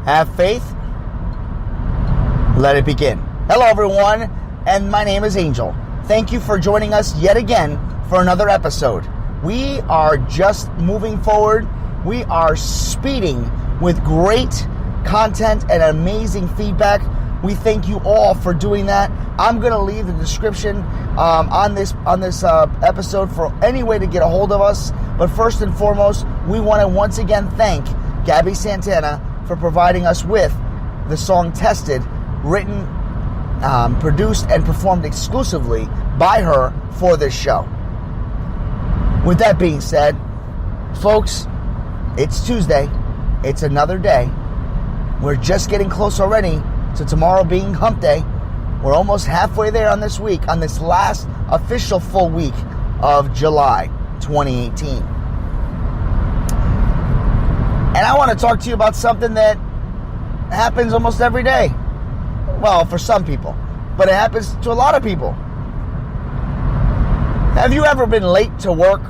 Have faith. Let it begin. Hello, everyone, and my name is Angel. Thank you for joining us yet again for another episode. We are just moving forward. We are speeding with great content and amazing feedback. We thank you all for doing that. I'm going to leave the description on this episode for any way to get a hold of us. But first and foremost, we want to once again thank GABBIE Santana for providing us with the song Tested, written, produced, and performed exclusively by her for this show. With that being said, folks, it's Tuesday. It's another day. We're just getting close already to tomorrow being hump day. We're almost halfway there on this week, on this last official full week of July 2018. And I want to talk to you about something that happens almost every day. Well, for some people, but it happens to a lot of people. Have you ever been late to work?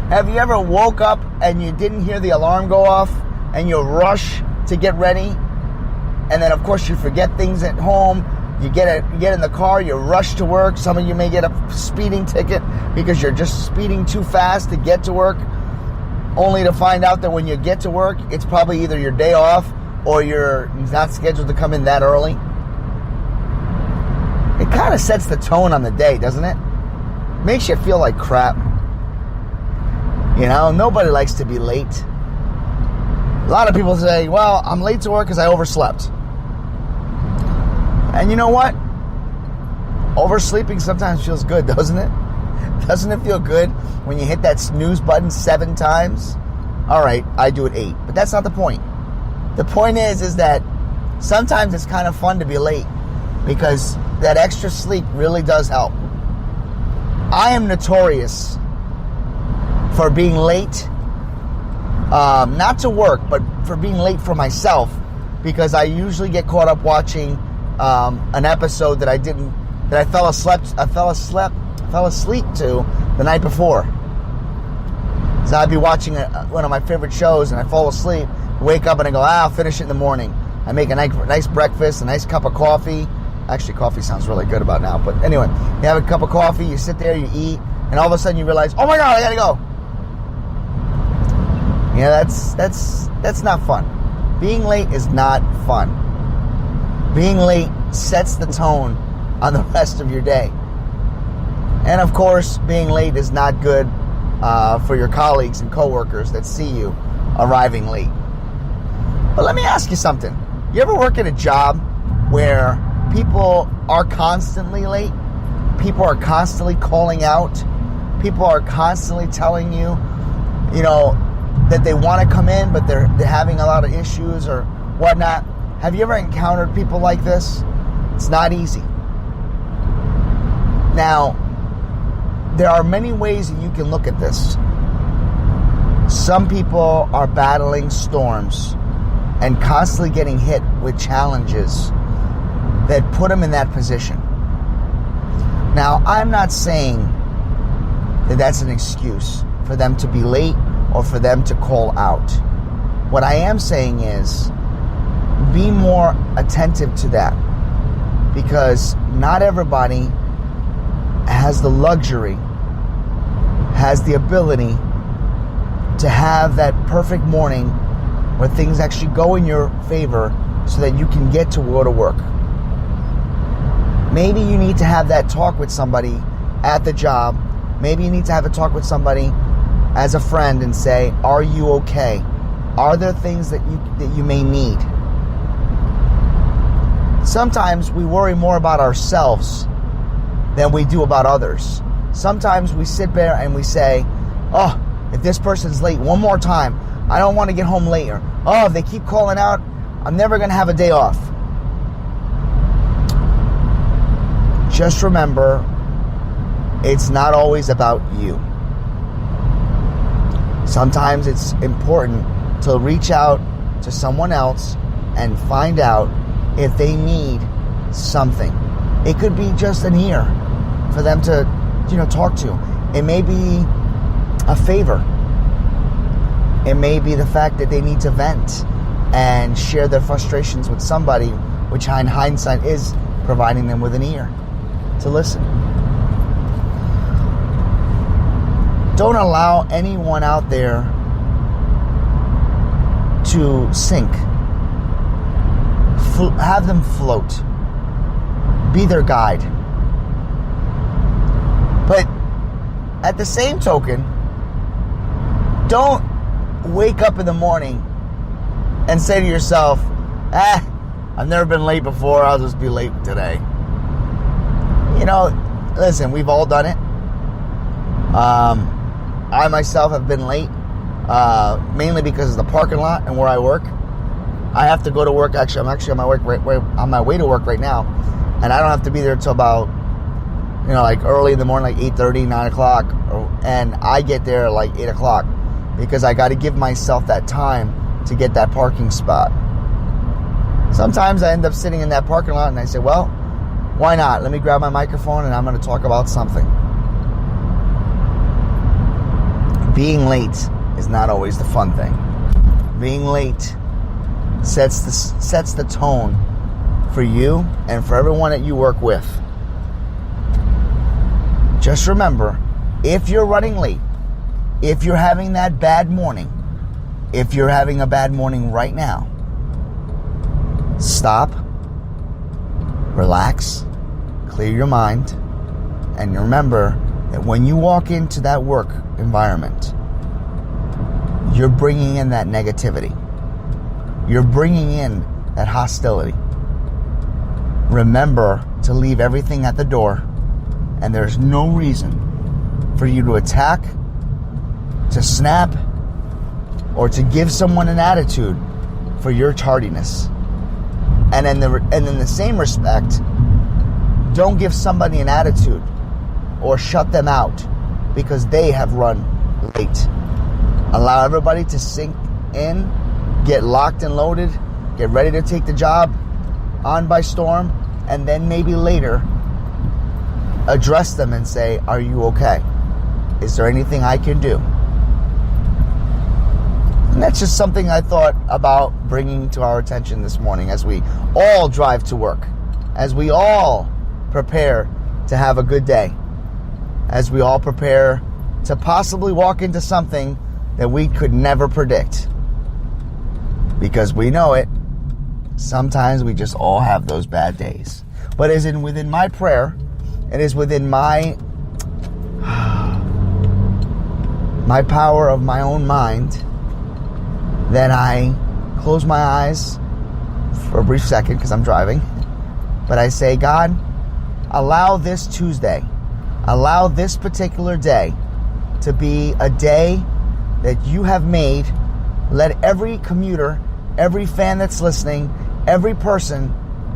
Have you ever woke up and you didn't hear the alarm go off and you rush to get ready? And then, of course, you forget things at home. You get in the car, you rush to work. Some of you may get a speeding ticket because you're just speeding too fast to get to work, only to find out that when you get to work, it's probably either your day off or you're not scheduled to come in that early. It kind of sets the tone on the day, doesn't it? Makes you feel like crap. You know, nobody likes to be late. A lot of people say, well, I'm late to work because I overslept. And you know what? Oversleeping sometimes feels good, doesn't it? Doesn't it feel good when you hit that snooze button 7 times? All right, I do it 8. But that's not the point. The point is that sometimes it's kind of fun to be late because that extra sleep really does help. I am notorious for being late, not to work, but for being late for myself, because I usually get caught up watching an episode that I fell asleep to the night before. So I'd be watching one of my favorite shows and I fall asleep, wake up and I go, I'll finish it in the morning. I make a nice breakfast, a nice cup of coffee. Actually, coffee sounds really good about now, but anyway, you have a cup of coffee, you sit there, you eat, and all of a sudden you realize, oh my God, I gotta go. Yeah, that's not fun. Being late is not fun. Being late sets the tone on the rest of your day. And of course, being late is not good for your colleagues and coworkers that see you arriving late. But let me ask you something. You ever work at a job where people are constantly late? People are constantly calling out. People are constantly telling you, that they want to come in, but they're having a lot of issues or whatnot. Have you ever encountered people like this? It's not easy. Now, there are many ways that you can look at this. Some people are battling storms and constantly getting hit with challenges that put them in that position. Now, I'm not saying that that's an excuse for them to be late or for them to call out. What I am saying is, be more attentive to that, because not everybody has the luxury, has the ability to have that perfect morning where things actually go in your favor so that you can get to go to work. Maybe you need to have that talk with somebody at the job. Maybe you need to have a talk with somebody as a friend and say, are you okay? Are there things that you may need? Sometimes we worry more about ourselves than we do about others. Sometimes we sit there and we say, oh, if this person's late one more time, I don't want to get home later. Oh, if they keep calling out, I'm never going to have a day off. Just remember, it's not always about you. Sometimes it's important to reach out to someone else and find out if they need something. It could be just an ear for them to, talk to. It may be a favor. It may be the fact that they need to vent. and share their frustrations with somebody, which in hindsight is providing them with an ear to listen. Don't allow anyone out there to sink. Have them float. Be their guide. But at the same token, don't wake up in the morning and say to yourself, I've never been late before, I'll just be late today. You know, listen, we've all done it. I myself have been late, mainly because of the parking lot and where I work. I have to go to work. Actually, I'm actually on my way to work right now, and I don't have to be there until about, like early in the morning, like 8:30, 9 o'clock, and I get there at like 8 o'clock because I got to give myself that time to get that parking spot. Sometimes I end up sitting in that parking lot and I say, well, why not? Let me grab my microphone and I'm going to talk about something. Being late is not always the fun thing. Being late sets the tone for you and for everyone that you work with. Just remember, if you're running late, if you're having that bad morning, if you're having a bad morning right now, stop, relax, clear your mind, and remember that when you walk into that work environment, you're bringing in that negativity. You're bringing in that hostility. Remember to leave everything at the door, and there's no reason for you to attack, to snap, or to give someone an attitude for your tardiness. And in the same respect, don't give somebody an attitude or shut them out because they have run late. Allow everybody to sink in, get locked and loaded, get ready to take the job on by storm, and then maybe later address them and say, are you okay? Is there anything I can do? And that's just something I thought about bringing to our attention this morning as we all drive to work, as we all prepare to have a good day, as we all prepare to possibly walk into something that we could never predict. Because we know it, sometimes we just all have those bad days. But as in within my prayer, it is within my power of my own mind that I close my eyes for a brief second because I'm driving. But I say, God, allow this Tuesday, allow this particular day to be a day that you have made. Let every commuter, every fan that's listening, every person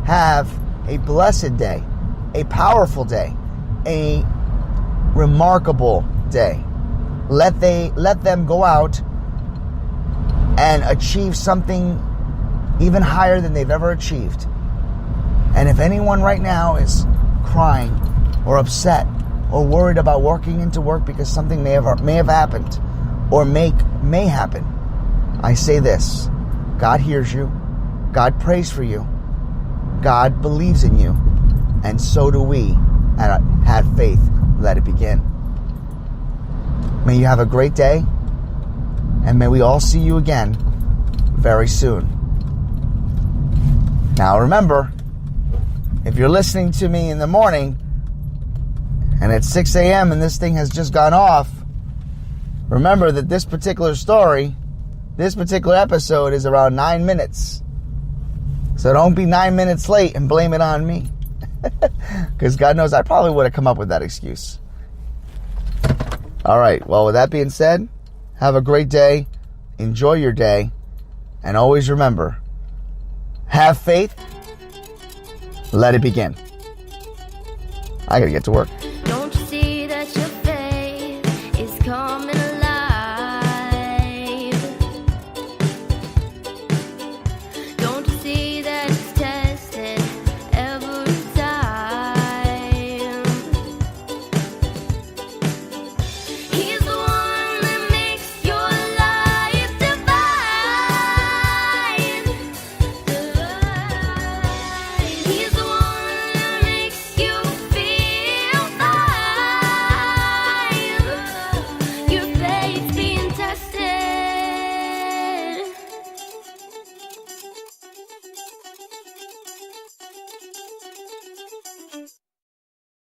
have a blessed day, a powerful day, a remarkable day. Let them go out and achieve something even higher than they've ever achieved. And if anyone right now is crying or upset or worried about walking into work because something may have happened or may happen, I say this: God hears you, God prays for you, God believes in you, and so do we. And have faith. Let it begin. May you have a great day, and may we all see you again very soon. Now remember, if you're listening to me in the morning and it's 6 a.m. and this thing has just gone off, remember that this particular story, this particular episode is around 9 minutes. So don't be 9 minutes late and blame it on me. Because God knows I probably would have come up with that excuse. All right. Well, with that being said, have a great day. Enjoy your day. And always remember, have faith. Let it begin. I got to get to work. Don't you see that your faith is coming